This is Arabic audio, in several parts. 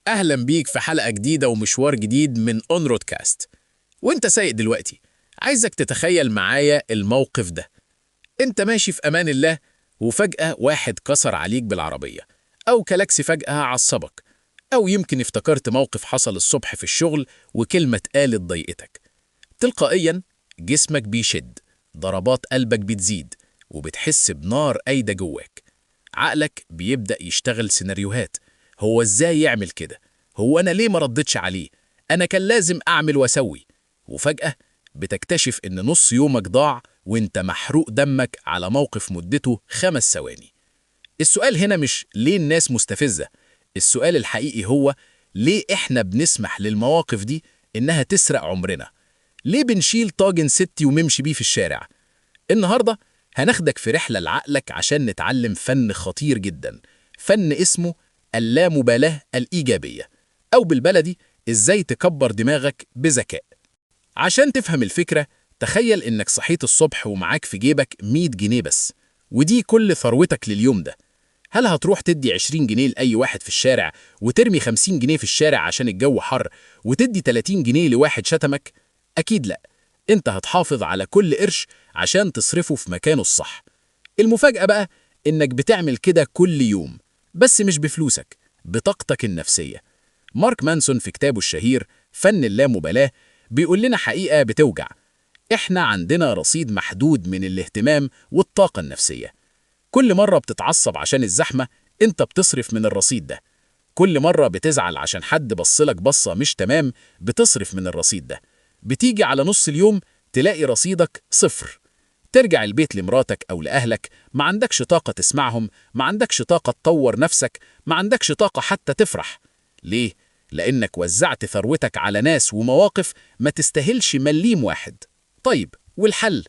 أهلا بيك في حلقة جديدة ومشوار جديد من اون رودكاست. وانت سايق دلوقتي، عايزك تتخيل معايا الموقف ده. انت ماشي في أمان الله، وفجأة واحد كسر عليك بالعربية، أو كلاكسي فجأة عصبك، أو يمكن افتكرت موقف حصل الصبح في الشغل وكلمة اتقالت ضايقتك. تلقائيا جسمك بيشد، ضربات قلبك بتزيد، وبتحس بنار قايدة جواك. عقلك بيبدأ يشتغل سيناريوهات: هو ازاي يعمل كده؟ هو انا ليه ما ردتش عليه؟ انا كان لازم اعمل واسوي. وفجأة بتكتشف ان نص يومك ضاع وانت محروق دمك على موقف مدته 5 ثواني. السؤال هنا مش ليه الناس مستفزة، السؤال الحقيقي هو ليه احنا بنسمح للمواقف دي انها تسرق عمرنا؟ ليه بنشيل طاجن ستي ونمشي بيه في الشارع؟ النهاردة هناخدك في رحلة لعقلك عشان نتعلم فن خطير جدا، فن اسمه اللامبالاة الإيجابية، أو بالبلدي إزاي تكبر دماغك بذكاء. عشان تفهم الفكرة، تخيل إنك صحيت الصبح ومعاك في جيبك 100 جنيه بس، ودي كل ثروتك لليوم ده. هل هتروح تدي 20 جنيه لأي واحد في الشارع، وترمي 50 جنيه في الشارع عشان الجو حر، وتدي 30 جنيه لواحد شتمك؟ أكيد لأ. انت هتحافظ على كل قرش عشان تصرفه في مكانه الصح. المفاجأة بقى انك بتعمل كده كل يوم، بس مش بفلوسك، بطاقتك النفسية. مارك مانسون في كتابه الشهير فن اللامبالاة بيقول لنا حقيقة بتوجع: احنا عندنا رصيد محدود من الاهتمام والطاقة النفسية. كل مرة بتتعصب عشان الزحمة، انت بتصرف من الرصيد ده. كل مرة بتزعل عشان حد بصلك بصة مش تمام، بتصرف من الرصيد ده. بتيجي على نص اليوم تلاقي رصيدك صفر. ترجع البيت لمراتك أو لأهلك، ما عندكش طاقة تسمعهم، ما عندكش طاقة تطور نفسك، ما عندكش طاقة حتى تفرح. ليه؟ لأنك وزعت ثروتك على ناس ومواقف ما تستاهلش مليم واحد. طيب، والحل؟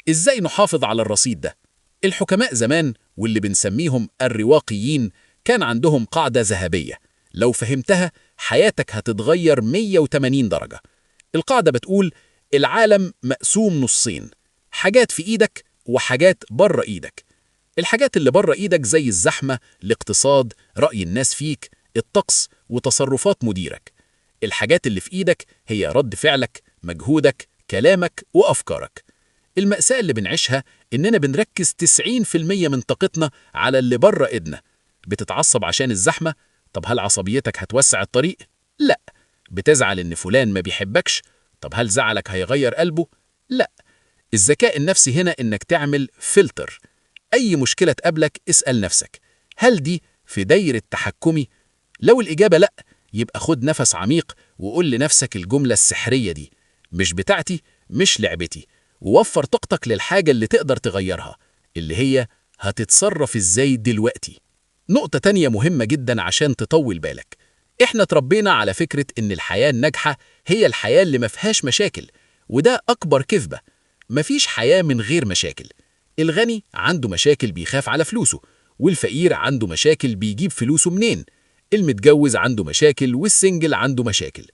إزاي نحافظ على الرصيد ده؟ الحكماء زمان، واللي بنسميهم الرواقيين، كان عندهم قاعدة ذهبية. لو فهمتها حياتك هتتغير 180 درجة. القاعدة بتقول: العالم مقسوم نصين، حاجات في إيدك وحاجات بره إيدك. الحاجات اللي بره إيدك زي الزحمة، الاقتصاد، رأي الناس فيك، الطقس، وتصرفات مديرك. الحاجات اللي في إيدك هي رد فعلك، مجهودك، كلامك، وأفكارك. المأساة اللي بنعيشها إننا بنركز 90% من طاقتنا على اللي بره إيدنا. بتتعصب عشان الزحمة؟ طب هل عصبيتك هتوسع الطريق؟ لا. بتزعل إن فلان ما بيحبكش؟ طب هل زعلك هيغير قلبه؟ لا. الذكاء النفسي هنا إنك تعمل فلتر. أي مشكلة تقابلك اسأل نفسك: هل دي في دايرة تحكمي؟ لو الإجابة لأ، يبقى خد نفس عميق وقول لنفسك الجملة السحرية دي: مش بتاعتي، مش لعبتي. ووفر طاقتك للحاجة اللي تقدر تغيرها، اللي هي هتتصرف إزاي دلوقتي. نقطة تانية مهمة جدا عشان تطول بالك: إحنا تربينا على فكرة إن الحياة الناجحة هي الحياة اللي ما فيهاش مشاكل، وده أكبر كذبة. مفيش حياة من غير مشاكل. الغني عنده مشاكل بيخاف على فلوسه، والفقير عنده مشاكل بيجيب فلوسه منين. المتجوز عنده مشاكل، والسنجل عنده مشاكل.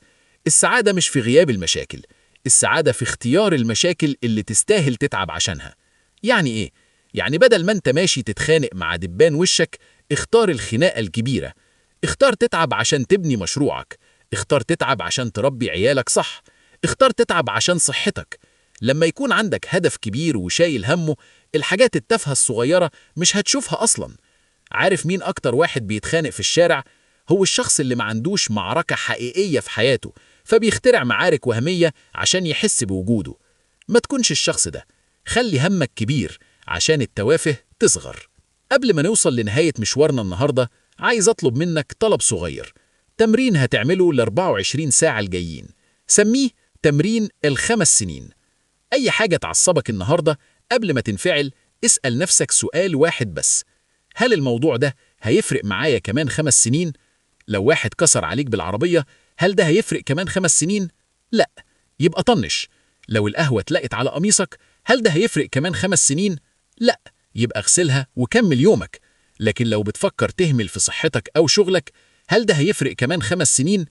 السعادة مش في غياب المشاكل، السعادة في اختيار المشاكل اللي تستاهل تتعب عشانها. يعني إيه؟ يعني بدل ما أنت ماشي تتخانق مع دبان وشك، اختار الخناقة الكبيرة. اختار تتعب عشان تبني مشروعك، اختار تتعب عشان تربي عيالك صح، اختار تتعب عشان صحتك. لما يكون عندك هدف كبير وشايل همه، الحاجات التافهة الصغيرة مش هتشوفها أصلا. عارف مين أكتر واحد بيتخانق في الشارع؟ هو الشخص اللي ما عندوش معركة حقيقية في حياته، فبيخترع معارك وهمية عشان يحس بوجوده. ما تكونش الشخص ده. خلي همك كبير عشان التوافه تصغر. قبل ما نوصل لنهاية مشوارنا النهاردة، عايز أطلب منك طلب صغير: تمرين هتعمله ل 24 ساعة الجايين. سميه تمرين ال5 سنين. أي حاجة تعصبك النهاردة، قبل ما تنفعل اسأل نفسك سؤال واحد بس: هل الموضوع ده هيفرق معايا كمان 5 سنين؟ لو واحد كسر عليك بالعربية، هل ده هيفرق كمان 5 سنين؟ لا. يبقى طنش. لو القهوة اتلقت على قميصك، هل ده هيفرق كمان 5 سنين؟ لا. يبقى اغسلها وكمل يومك. لكن لو بتفكر تهمل في صحتك أو شغلك، هل ده هيفرق كمان 5 سنين؟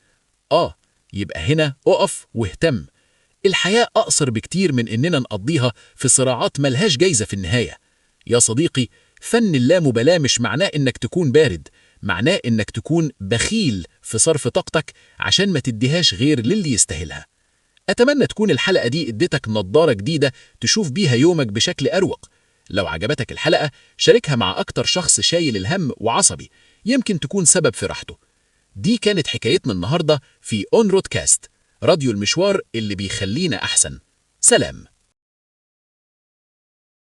يبقى هنا اقف واهتم. الحياة أقصر بكتير من إننا نقضيها في صراعات ملهاش جايزة في النهاية. يا صديقي، فن اللامبالاة مش معناه إنك تكون بارد، معناه إنك تكون بخيل في صرف طاقتك عشان ما تديهاش غير للي يستاهلها. أتمنى تكون الحلقة دي اديتك نظارة جديدة تشوف بيها يومك بشكل أروق. لو عجبتك الحلقة شاركها مع أكتر شخص شايل الهم وعصبي، يمكن تكون سبب في راحته. دي كانت حكايتنا النهاردة في اون رود كاست، راديو المشوار اللي بيخلينا أحسن. سلام.